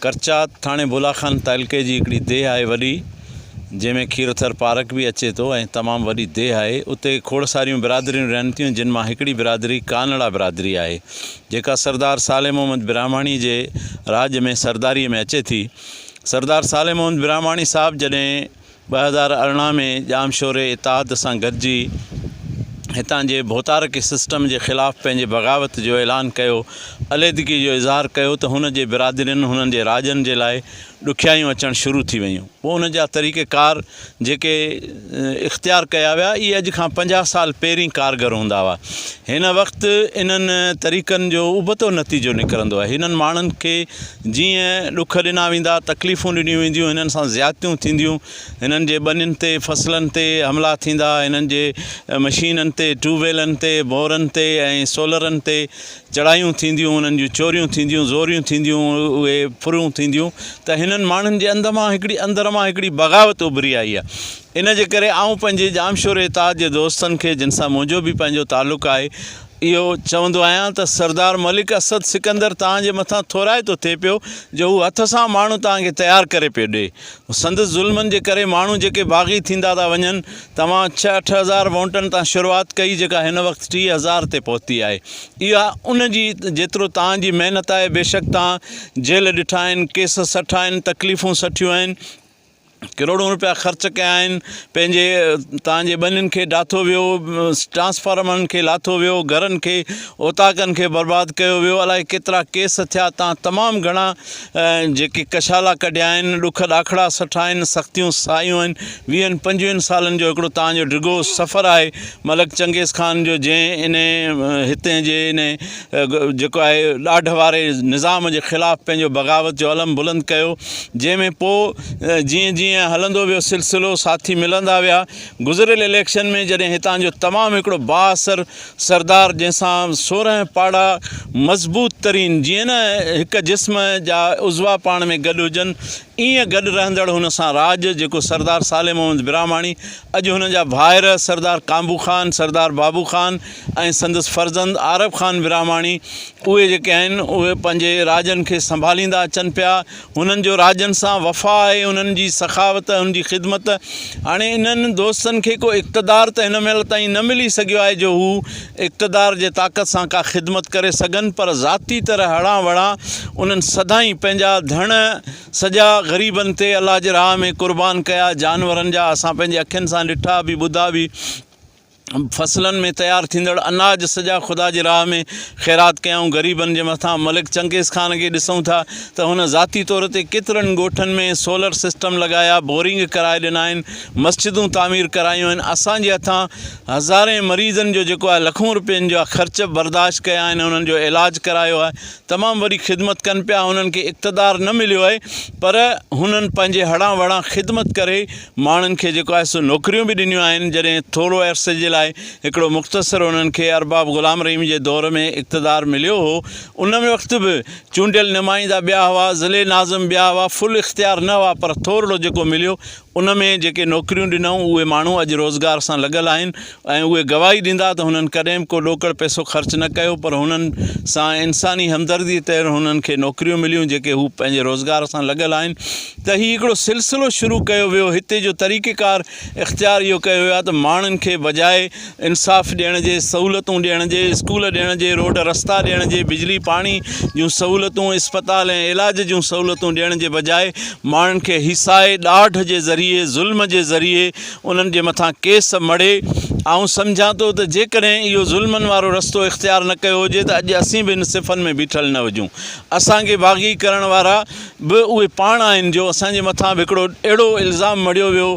करचा थाणे बुलाखान तालुके जी हिकिड़ी देह आहे वॾी, जंहिंमें खीरथर पार्क भी अचे थो ऐं तमामु वॾी देह आहे। उते खोड़ सारियूं बिरादरियूं रहनि थियूं, जिन मां हिकिड़ी बिरादरी कानड़ा बिरादरी आहे, जेका सरदार साले मोहम्मद ब्राह्मणी जे राज में सरदारीअ में अचे थी। सरदार साले मोहम्मद ब्राह्मणी साहब जॾहिं 2018 में जाम शोरे इताद सां गॾिजी हितां जे भोतारकी सिस्टम के ख़िलाफ़ पंहिंजे बग़ावत जो ऐलान कयो, अलीहदगी जो इज़हार कयो, त हुन जे बिरादरियुनि हुननि जे राजनि जे लाइ ॾुखियायूं अचणु शुरू थी वयूं। पोइ उन जा तरीक़ेकार जेके इख़्तियार कया विया, इहे अॼु खां 50 साल पहिरीं कारगर हूंदा हुआ। हिन वक़्तु इन्हनि तरीक़नि जो उबतो नतीजो निकिरंदो आहे। हिननि माण्हुनि खे जीअं ॾुख ॾिना वेंदा, तकलीफ़ूं ॾिनियूं वेंदियूं, हिननि सां ज़्यादतियूं थींदियूं, हिननि जे ॿनियुनि ते फसलनि ते हमला थींदा, हिननि जे मशीननि ते, ट्यूबवेलनि ते, बोरनि ते ऐं सोलरनि ते चढ़ाइयूं थींदियूं, उन्हनि जूं चोरियूं थींदियूं, ज़ोरियूं थींदियूं, उहे फुरियूं थींदियूं। त हिननि माण्हुनि जे अंदर मां हिकिड़ी बग़ावत उभरी आई आहे। इन जे करे आऊं पंहिंजे जामशोर इताद जे दोस्तनि खे, जिन सां मुंहिंजो बि पंहिंजो तालुक़ु आहे, इहो चवंदो आहियां त सरदार मलिक असद सिकंदर तव्हांजे मथां थोराए थो थिए पियो, जो हू हथ सां माण्हू तव्हांखे तयारु करे पियो ॾिए। संदसि ज़ुल्मनि जे करे माण्हू जेके बाग़ी थींदा था वञनि, तव्हां 6-8 हज़ार वोटनि तां शुरूआति कई, जेका हिन वक़्तु 30,000 ते पहुती आहे। इहा उन जी जेतिरो तव्हांजी महिनत आहे। बेशक तव्हां जेल ॾिठा आहिनि, केस सठा आहिनि, तकलीफ़ूं सठियूं आहिनि, करोड़ों रुपया ख़र्च कया आहिनि, पंहिंजे तव्हांजे ॿनियुनि खे ॾाथो वियो, ट्रांसफार्मरनि खे लाथो वियो, घरनि खे ओताकनि खे बर्बादु कयो वियो, अलाए केतिरा केस थिया। तव्हां तमामु घणा जेके कशाला कढिया आहिनि, ॾुख ॾाखड़ा सठा आहिनि, सख़्तियूं सायूं आहिनि। 20-25 सालनि जो हिकिड़ो तव्हांजो डिघो सफ़र आहे मलिक चंगेज़ ख़ान जो, जंहिं इन हिते जे इन जेको आहे ॾाढ वारे निज़ाम जे ख़िलाफ़ु पंहिंजो बग़ावत जो अलम बुलंद कयो, जंहिंमें पोइ जीअं जीअं हलंदो वियो सिलसिलो, साथी मिलंदा विया। गुज़िरियल इलेक्शन में जॾहिं हितां जो तमामु हिकिड़ो बाअसर सरदार, जंहिंसां 16 पाड़ा मज़बूत तरीन, जीअं न हिकु जिस्म जा उज़वा पाण में गॾु हुजनि, ईअं गॾु रहंदड़ हुन सां राज, जेको सरदार साले मोहम्मद ब्राह्मणी, अॼु हुन जा भाइर सरदार कांबू ख़ान, सरदार बाबू ख़ान ऐं संदसि फर्ज़ंद आरब ख़ान ब्राह्मणी, उहे जेके आहिनि उहे पंहिंजे राजनि खे संभालींदा अचनि पिया। हुननि जो राजनि सां वफ़ा आहे, उन्हनि जी सखावत, उनजी ख़िदमत। हाणे इन्हनि दोस्तनि खे को इक़्तिदार त हिन महिल ताईं न मिली सघियो आहे जो हू इक़्तिदार जे ताक़त सां का ख़िदमत करे सघनि, पर ज़ाती तरह हड़ा वड़ा उन्हनि सदाईं पंहिंजा धण सॼा ग़रीबनि ते अलाह जे राह में क़ुर्बान कया। जानवरनि जा असां पंहिंजे अखियुनि सां ॾिठा बि, ॿुधा बि। फसलनि में तयारु थींदड़ अनाज सॼा ख़ुदा जी राह में ख़ैरात कयऊं ग़रीबनि जे मथां। मलिक चंगेज़ ख़ान खे ॾिसूं था त हुन ज़ाती तौर ते केतिरनि ॻोठनि में सोलर सिस्टम लॻाया, बोरिंग कराए ॾिना आहिनि, मस्जिदूं तामीर करायूं आहिनि। असांजे हथां हज़ारे मरीज़नि जो जेको आहे लखों रुपयनि जा ख़र्च बर्दाश्त कया आहिनि, उन्हनि जो इलाजु करायो आहे, तमामु वॾी ख़िदमत कनि पिया। हुननि खे इक़्तिदार न मिलियो आहे, पर हुननि पंहिंजे हड़ा वड़ा ख़िदमत करे माण्हुनि खे जेको आहे सो नौकरियूं बि ॾिनियूं आहिनि। जॾहिं थोरो अरसे जे लाइ हिकिड़ो मुख़्तसर उन्हनि खे अरबाब ग़ुलाम रहीम जे दौर में इक़्तिदार मिलियो हो, उन वक़्तु बि चूंडियल नुमाइंदा ॿिया हुआ, ज़िले नाज़िम ॿिया हुआ, फुल इख़्तियार न हुआ, पर थोरो जेको मिलियो उन में जेके नौकरियूं ॾिनऊं उहे माण्हू अॼु रोज़गार सां लॻल आहिनि ऐं उहे गवाही ॾींदा त हुननि कॾहिं को ॾोकड़ पैसो ख़र्च न कयो, पर हुननि सां इंसानी हमदर्दी तौर हुननि खे नौकरियूं मिलियूं, जेके हू पंहिंजे रोज़गार सां लॻल आहिनि। त हीउ हिकिड़ो सिलसिलो शुरू कयो वियो। हिते जो तरीक़ेकार इख़्तियार इहो कयो वियो आहे त माण्हुनि खे बजाए इंसाफ़ ॾियण जे, सहूलियतूं ॾियण जे, स्कूल ॾियण जे, रोड रस्ता ॾियण जे, बिजली पाणी जूं सहूलियतूं, इस्पताल ऐं इलाज जूं सहूलियतूं ॾियण जे बजाए माण्हुनि खे हिसाए ॾाढ जे ज़रिए, ज़ुल्म जे ज़रिए उन्हनि जे मथां केस मड़े। आऊं सम्झां थो त जेकॾहिं इहो ज़ुल्मनि वारो रस्तो इख़्तियार न कयो हुजे त अॼु असीं बि इन सिफ़नि में बीठल न हुजूं। असांखे बाग़ी करण वारा बि उहे पाण आहिनि जो असांजे मथां बि हिकिड़ो अहिड़ो इल्ज़ाम मढ़ियो वियो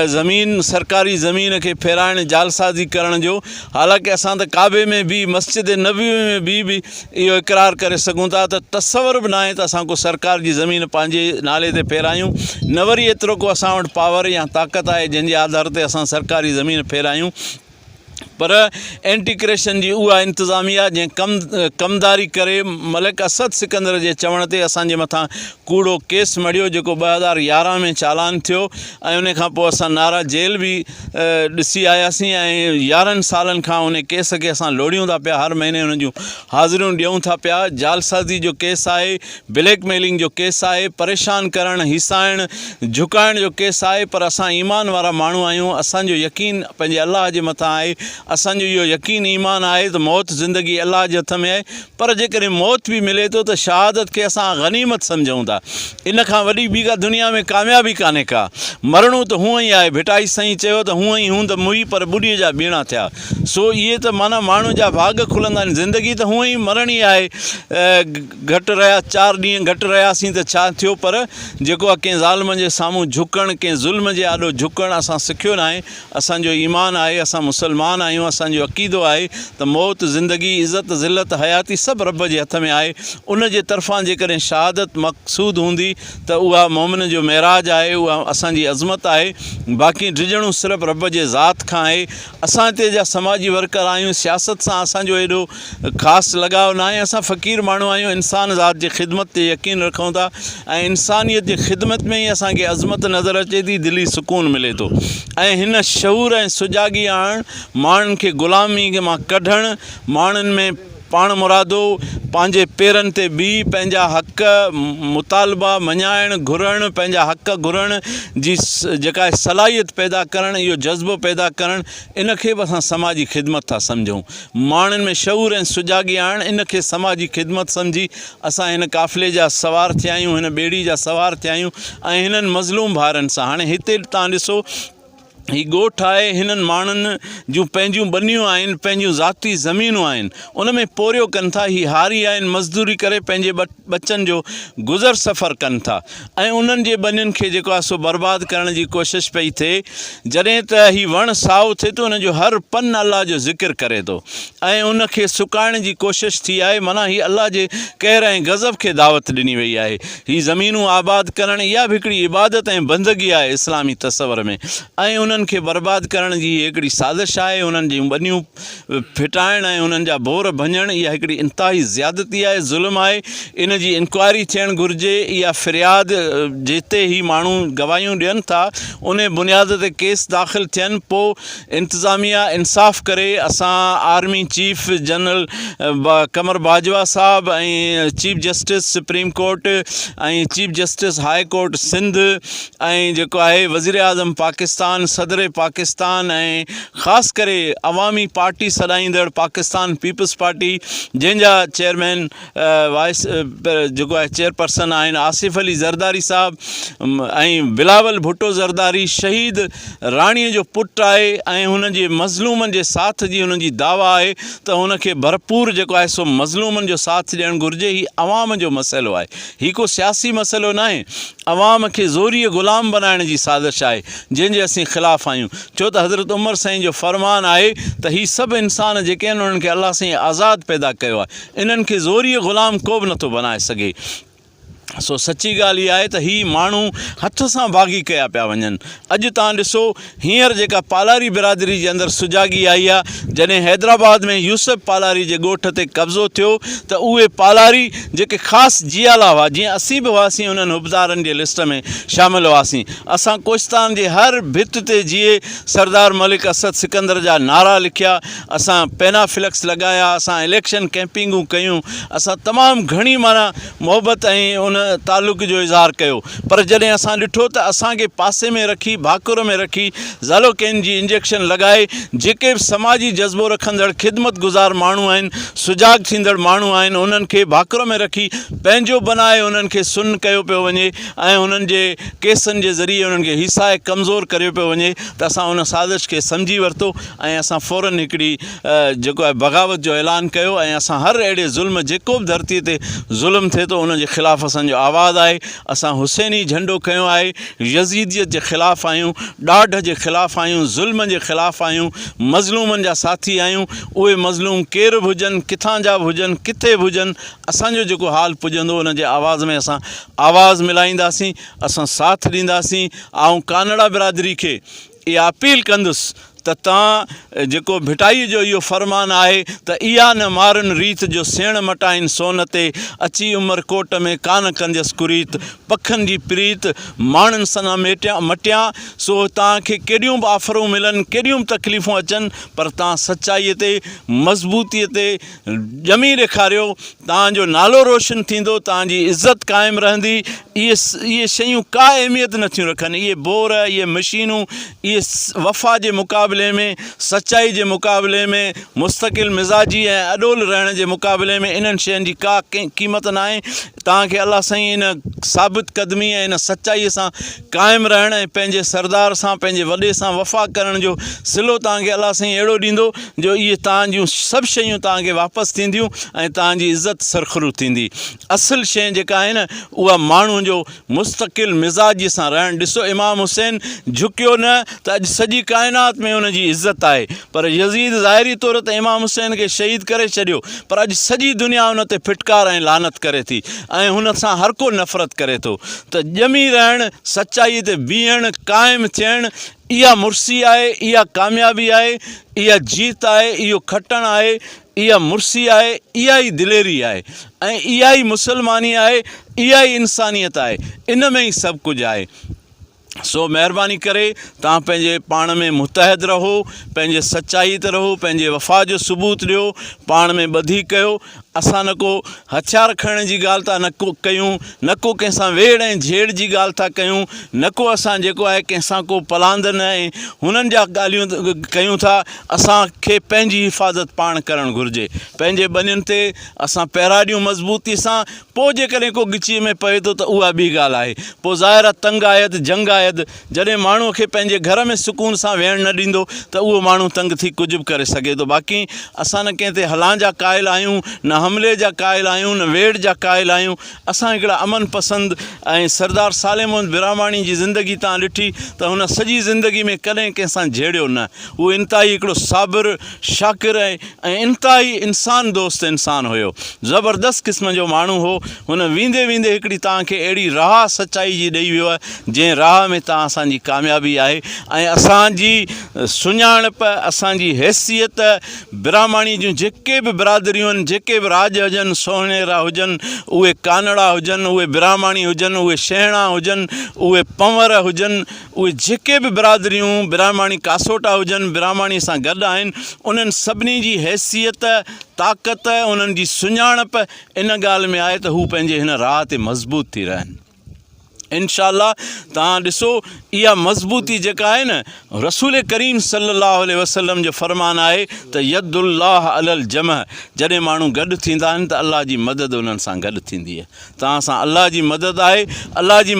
ज़मीन, सरकारी ज़मीन खे फेराइण, जालसाज़ी करण जो। हालांकि असां त काबे में बि, मस्जिद नबी में बि इहो इक़रार करे सघूं था त तसवर बि न आहे त असां को सरकार जी ज़मीन पंहिंजे नाले ते फेरायूं, न वरी एतिरो को असां वटि पावर या ताक़त आहे जंहिंजे आधार ते असां सरकारी ज़मीन फेरायूं। पर इंटीग्रेशन जी उहा इंतिज़ामिया जंहिं कमदारी करे मलिक असद सिकंदर जे चवण ते असांजे मथां कूड़ो केस मढ़ियो जेको 2011 में चालान थियो ऐं उन खां पोइ असां नारा जेल बि ॾिसी आयासीं ऐं 11 सालनि खां उन केस खे असां लोड़ियूं था पिया, हर महीने उन जूं हाज़िरियूं ॾियूं था पिया। जालसाज़ी जो केस आहे, ब्लैकमेलिंग जो केस आहे, परेशान करणु, हिसाइणु, झुकाइण जो केस आहे। पर असां ईमान वारा माण्हू आहियूं, असांजो यकीन पंहिंजे अलाह जे मथां आहे। असांजो इहो यकीन ईमान आहे त मौत ज़िंदगी अलाह जे हथ में आहे, पर जेकॾहिं मौत बि मिले थो त शहादत खे असां गनीमत सम्झूं था। इन खां वॾी ॿी का दुनिया में कामयाबी कान्हे का। मरणो त हूअं ई आहे, भिटाई साईं चयो त हूअं ई हूंद मुई पर ॿुॾीअ जा ॿीणा थिया। सो इहे त माना माण्हू जा भाॻ खुलंदा आहिनि। ज़िंदगी त हूअं ई मरणी आहे। घटि रहिया 4 ॾींहं घटि रहियासीं त छा थियो, पर जेको आहे कंहिं ज़ालिम जे साम्हूं झुकणु, कंहिं ज़ुल्म जे आॾो झुकणु असां सिखियो न आहे। असांजो ईमान आहे, असां मुसलमान आहियूं, असांजो अक़ीदो आहे त मौत, ज़िंदगी, इज़त, ज़िलत, हयाती सभु रब जे हथ में आहे। उन जे तरफ़ां जेकॾहिं शहादत मक़सूद हूंदी त उहा मोमिन जो मेराज आहे, उहा असांजी अज़मत आहे। बाक़ी डिॼणो सिर्फ़ु रब जे ज़ात खां आहे। असां हिते जा समाजी वर्कर आहियूं, सियासत सां असांजो एॾो ख़ासि लगाव न आहे। असां फ़क़ीर माण्हू आहियूं, इंसान ज़ात जी ख़िदमत ते यकीन रखूं था ऐं इंसानियत जी ख़िदमत में ई असांखे अज़मत नज़र अचे थी, दिली सुकून मिले थो। ऐं हिन शऊर ऐं सुजागी आणणु, माण्हुनि खे ग़ुलामी मां कढणु, माण्हुनि में पाण मुरादो पंहिंजे पेरनि ते बीह पंहिंजा हक़ मुतालबा मञाइणु घुरणु, पंहिंजा हक़ घुरण जी जेका सलाहियत पैदा करणु, इहो जज़्बो पैदा करणु, इन खे बि असां समाजी ख़िदमत था सम्झूं। माण्हुनि में शऊर ऐं सुजागी आणणु, इन खे समाजी ख़िदमत सम्झी असां हिन काफ़िले जा सवार थिया आहियूं, हिन ॿेड़ी जा सवार थिया आहियूं ऐं हिननि मज़लूम भाइरनि सां। हाणे हिते तव्हां ॾिसो, हीउ ॻोठु आहे, हिननि माण्हुनि जूं पंहिंजियूं बनियूं आहिनि, पंहिंजियूं ज़ाती ज़मीनूं आहिनि, उन में पोरियो कनि था। हीअ हारी आहिनि, मज़दूरी करे पंहिंजे बचनि जो गुज़र सफ़र कनि था ऐं उन्हनि जे बनियुनि खे जेको आहे सो बर्बादु करण जी कोशिशि पई थिए। जॾहिं त हीउ वणु साओ थिए थो, उनजो हर पन अलाह जो ज़िक्र करे थो ऐं उनखे सुकाइण जी कोशिशि थी आहे। माना हीअ अलाह जे कहर ऐं गज़ब खे दावत ॾिनी वई आहे। हीअ ज़मीनूं आबाद करणु, इहा बि हिकिड़ी इबादत ऐं बंदगी आहे इस्लामी तसवर में, ऐं उन्हनि खे बर्बादु करण जी हिकिड़ी साज़िश आहे। उन्हनि जूं बनियूं फिटाइण ऐं उन्हनि जा बोर भञणु, इहा हिकिड़ी इंतिहाई ज़्यादती आहे, ज़ुल्म आहे। इन जी इंक्वायरी थियणु घुरिजे। इहा फ़रियाद जिते ही माण्हू गवाहियूं ॾियनि था, उन बुनियाद ते केस दाख़िल थियनि, पोइ इंतिज़ामिया इंसाफ़ करे। असां आर्मी चीफ जनरल कमर बाजवा साहब ऐं चीफ जस्टिस सुप्रीम कोर्ट ऐं chief justice high court Sindh ऐं जेको आहे वज़ीर आज़म पाकिस्तान, सदर पाकिस्तान ऐं ख़ासि करे अवामी पार्टी सॾाईंदड़ पाकिस्तान पीपल्स पार्टी, जंहिंजा चेयरमैन वाइस जेको आहे चेयरपर्सन आहिनि आसिफ़ अली ज़रदारी साहब ऐं बिलावल भुट्टो ज़रदारी, शहीद राणीअ जो पुटु आहे ऐं हुन जे मज़लूमनि जे साथ जी हुनजी दावा आहे त हुनखे भरपूर जेको आहे सो मज़लूमनि जो साथ ॾियणु घुरिजे। हीउ अवाम जो मसइलो आहे, हीउ को सियासी मसइलो न आहे। अवाम खे ज़ोरीअ ग़ुलाम बनाइण जी साज़िश आहे, जंहिंजे असीं ख़िलाफ़ु आहियूं। छो त हज़रत उमर साईं जो फ़रमान आहे त हीअ सभु इंसान जेके आहिनि उन्हनि खे अलाह साईं आज़ादु पैदा कयो आहे, इन्हनि खे ज़ोरीअ ग़ुलाम को बि नथो बनाए सघे। सो सची ॻाल्हि इहा आहे त हीअ माण्हू हथ सां बाग़ी कया पिया वञनि। अॼु तव्हां ॾिसो, हींअर जेका पालारी बिरादरी जे अंदरि सुजागी आई आहे, जॾहिं हैदराबाद में यूसुफ पालारी जे ॻोठ ते कब्ज़ो थियो त उहे पालारी जेके ख़ासि जियाला हुआ, जीअं असीं बि हुआसीं उन्हनि हुबदारनि जे लिस्ट में शामिलु हुआसीं। असां कोहिस्तान जे हर भित ते जीअं सरदार मलिक असद सिकंदर जा नारा लिखिया, असां पेनाफ्लेक्स लॻाया, असां इलेक्शन कैंपिंगूं कयूं, असां तमामु घणी माना मोहबत ऐं उन तालुक़ जो इज़हार कयो। पर जॾहिं असां ॾिठो त असांखे पासे में रखी, भाकुर में रखी, ज़ालोकेन जी इंजेक्शन लॻाए, जेके बि समाजी जज़्बो रखंदड़ ख़िदमत गुज़ार माण्हू आहिनि, सुजाग थींदड़ माण्हू आहिनि, उन्हनि खे भाकुर में रखी पंहिंजो बनाए उन्हनि खे सुन कयो पियो वञे ऐं उन्हनि जे केसनि जे ज़रिए उन्हनि खे हिसाए कमज़ोर करियो पियो वञे। त असां उन साज़िश खे सम्झी वरितो ऐं असां फ़ौरन हिकिड़ी जेको आहे बग़ावत जो ऐलान कयो ऐं असां हर अहिड़े ज़ुल्म, जेको बि धरतीअ ते ज़ुल्म थिए थो, उन जे ख़िलाफ़ु असांजो आवाज़ु आहे। असां हुसैनी झंडो खयो आहे, यज़ीदियत जे ख़िलाफ़ु आहियूं, ॾाढ जे ख़िलाफ़ु आहियूं, ज़ुल्म जे ख़िलाफ़ु आहियूं, मज़लूमनि जा साथी आहियूं। उहे मज़लूम केर बि हुजनि, किथां जा बि हुजनि, किथे बि हुजनि, असांजो जेको हाल पुॼंदो उन जे आवाज़ में असां आवाज़ मिलाईंदासीं, असां साथ ॾींदासीं। ऐं कानड़ा बिरादरी खे इहा अपील कंदुसि त तव्हां जेको भिटाई जो इहो फरमान आहे त इहा न मारनि रीत जो सेण मटाइनि सोन ते अची उमरकोट में कान कंदसि कुरीत पखनि जी प्रीत माण्हुनि सना मटिया सो तव्हांखे केॾियूं बि आफ़रूं मिलनि केॾियूं बि तकलीफ़ूं अचनि पर तव्हां सचाईअ ते मज़बूतीअ ते ॼमी ॾेखारियो तव्हांजो नालो रोशन थींदो तव्हांजी इज़त क़ाइमु रहंदी इहे शयूं का अहमियत नथियूं रखनि इहे बोर इहे मशीनूं इहे वफ़ा जे मुक़ाबले में सचाई जे मुक़ाबले में मुस्तक़िल मिज़ाजी ऐं अॾोल रहण जे मुक़ाबले में इन्हनि शयुनि जी का क़ीमत न आहे तव्हांखे अलाह साईं इन साबित क़दमी ऐं इन सचाईअ सां क़ाइमु रहण ऐं पंहिंजे सरदार सां पंहिंजे वॾे सां वफ़ा करण जो सिलो तव्हांखे अलाह साईं अहिड़ो ॾींदो जो इहे तव्हांजूं सभु शयूं तव्हांखे वापसि थींदियूं ऐं तव्हांजी इज़त सरख़ुरू थींदी असुलु शइ जेका आहे न उहा माण्हूअ जो मुस्तक़िल मिज़ाज सां रहणु ॾिसो इमाम हुसैन झुकियो न त अॼु सॼी काइनात में उन जी इज़त आहे पर यज़ीद ज़ाहिरी तौर ते इमाम हुसैन खे शहीद करे छॾियो पर अॼु सॼी दुनिया उन ते फिटकार ऐं लानत करे थी ऐं हुन सां हर को नफ़रत करे थो त ॼमी रहणु सचाईअ ते बीहणु क़ाइमु थियणु इहा मुर्सी आहे इहा कामयाबी आहे इहा जीत आहे इहो खटणु आहे इहा मुर्सी आहे इहा ई दिलेरी आहे ऐं इहा ई मुसलमानी आहे इहा ई इंसानियत आहे इन में ई सभु कुझु आहे सो महिरबानी करे तव्हां पंहिंजे पाण में मुतहद रहो पंहिंजे सचाई ते रहो पंहिंजे वफ़ा जो सबूत ॾियो पाण में ॿधी कयो असां न को हथियार खणण जी ॻाल्हि था न को कयूं न को कंहिंसां वेड़ ऐं झेड़ जी ॻाल्हि था कयूं न को असां जेको आहे कंहिंसां को पलांदन ऐं हुननि जा ॻाल्हियूं कयूं था असांखे पंहिंजी हिफ़ाज़त पाण करणु घुरिजे पंहिंजे ॿनियुनि ते असां पहिरां ॾियूं मज़बूती सां पोइ जेकॾहिं को ॻिचीअ में पए थो त उहा ॿी ॻाल्हि आहे पोइ ज़ाहिर आहे तंग आयत जंग आयत जॾहिं माण्हूअ खे पंहिंजे घर में सुकून सां वेहणु न ॾींदो त उहो माण्हू तंग थी कुझु बि करे सघे थो बाक़ी असां न कंहिं ते हलां जा क़ाइल आहियूं न हमले जा क़ाइल आहियूं न वेड़ जा क़ाइल आहियूं असां हिकिड़ा अमन पसंदि ऐं सरदार साले मोहम्मद बिरामाणी जी ज़िंदगी तव्हां ॾिठी त हुन सॼी ज़िंदगी में कॾहिं कंहिंसां झेड़ियो न उहो इंतिहाई हिकिड़ो साबिर शाकिर ऐं इंतिहाई इंसान दोस्त इंसानु हुयो ज़बरदस्त क़िस्म जो माण्हू हो हुन वेंदे वेंदे हिकिड़ी तव्हांखे अहिड़ी राह सचाई जी ॾेई वियो आहे जंहिं राह में तव्हां असांजी कामयाबी आहे ऐं असांजी सुञाणप असांजी हैसियत बिरामाणी जूं जेके बि बिरादरियूं आहिनि जेके बि राज हुजनि सोहिणेरा हुजनि उहे कानड़ा हुजनि उहे बिरामाणी हुजनि उहे शहिणा हुजनि उहे पंवर हुजनि उहे जेके बि बिरादरियूं बिरामाणी कासोटा हुजनि बिरामाणी सां गॾु आहिनि उन्हनि सभिनी जी हैसियत ताक़त उन्हनि जी सुञाणप इन ॻाल्हि में आहे त हू पंहिंजे हिन राह ते मज़बूत थी रहनि इंशाअल्लाह तव्हां ॾिसो इहा मज़बूती जेका आहे न रसूल करीम सल्लल्लाहु अलैहि वसल्लम जो फरमान आहे त यदुल्लाह अलल जमह जॾहिं माण्हू गॾु थींदा आहिनि त अल्लाह जी मदद उन्हनि सां गॾु थींदी आहे तव्हां सां अल्लाह जी मदद आहे अल्लाह जी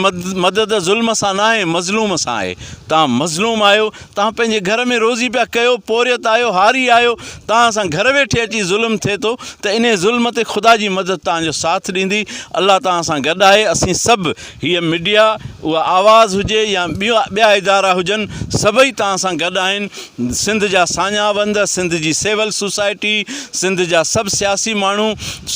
मदद ज़ुल्म सां न आहे मज़लूम सां आहे तव्हां मज़लूम आहियो तव्हां पंहिंजे घर में रोज़ी पिया कयो पोरियत आहियो हारी आहियो तव्हां सां घर वेठे अची ज़ुल्म थिए थो त इन ज़ुल्म ते ख़ुदा जी मदद तव्हांजो साथ ॾींदी अल्लाह तव्हां सां गॾु आहे असीं सभु हीअ मीडिया उहा आवाज़ हुजे या ॿिया इदारा हुजनि सभई तव्हां सां गॾु आहिनि सिंध जा साञाबंद सिंध जी सिविल सोसाइटी सिंध जा सभु सियासी माण्हू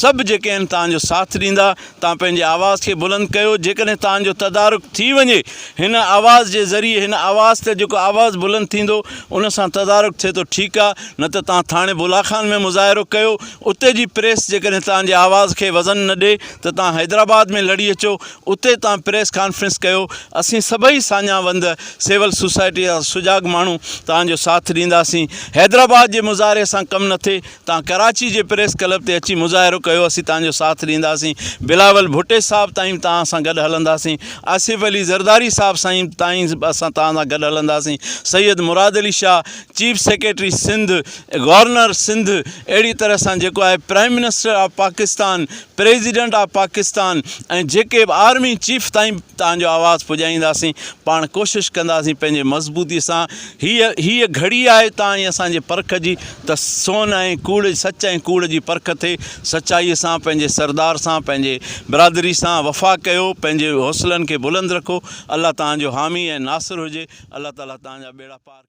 सभु जेके आहिनि तव्हांजो साथ ॾींदा तव्हां पंहिंजे आवाज़ खे बुलंद कयो जेकॾहिं तव्हांजो तदारुक थी वञे हिन आवाज़ जे ज़रिए हिन आवाज़ ते जेको आवाज़ु बुलंद थींदो उन सां तदारुक थिए थो ठीकु आहे न त तव्हां थाणे बुलाखान में मुज़ाहिरो कयो उते जी प्रेस जेकॾहिं तव्हांजे आवाज़ खे वज़न न ॾिए त तव्हां हैदराबाद में लड़ी अचो उते तव्हां प्रेस कॉन्फ्रेंस कयो असीं सभई साञाबंद सिविल सोसाइटी जा सुजाग माण्हू तव्हांजो साथ ॾींदासीं हैदराबाद जे मुज़ाहिरे सां कमु न थिए तव्हां कराची जे प्रेस क्लब ते अची मुज़ाहिरो कयो असीं तव्हांजो साथ ॾींदासीं बिलावल भुट्टे साहिबु ताईं तव्हां सां गॾु हलंदासीं आसिफ़ अली ज़रदारी साहिबु साईं ताईं असां तव्हां सां गॾु हलंदासीं Syed Murad Ali Shah chief secretary Sindh governor Sindh अहिड़ी तरह सां जेको आहे prime minister of Pakistan president of Pakistan ऐं जेके बि आर्मी चीफ ताईं तव्हांजो आवाज़ु पुॼाईंदासीं पाण कोशिशि कंदासीं पंहिंजे मज़बूती सां हीअ घड़ी आहे तव्हां असांजे परख जी त सोन ऐं कूड़ सच ऐं कूड़ जी परख थिए सचाईअ सां पंहिंजे सरदार सां पंहिंजे बिरादरी सां वफ़ा कयो पंहिंजे हौसलनि खे बुलंद रखो अल्लाह तव्हांजो हामी ऐं नासिर हुजे अल्लाह ताला तव्हांजा बेड़ा पार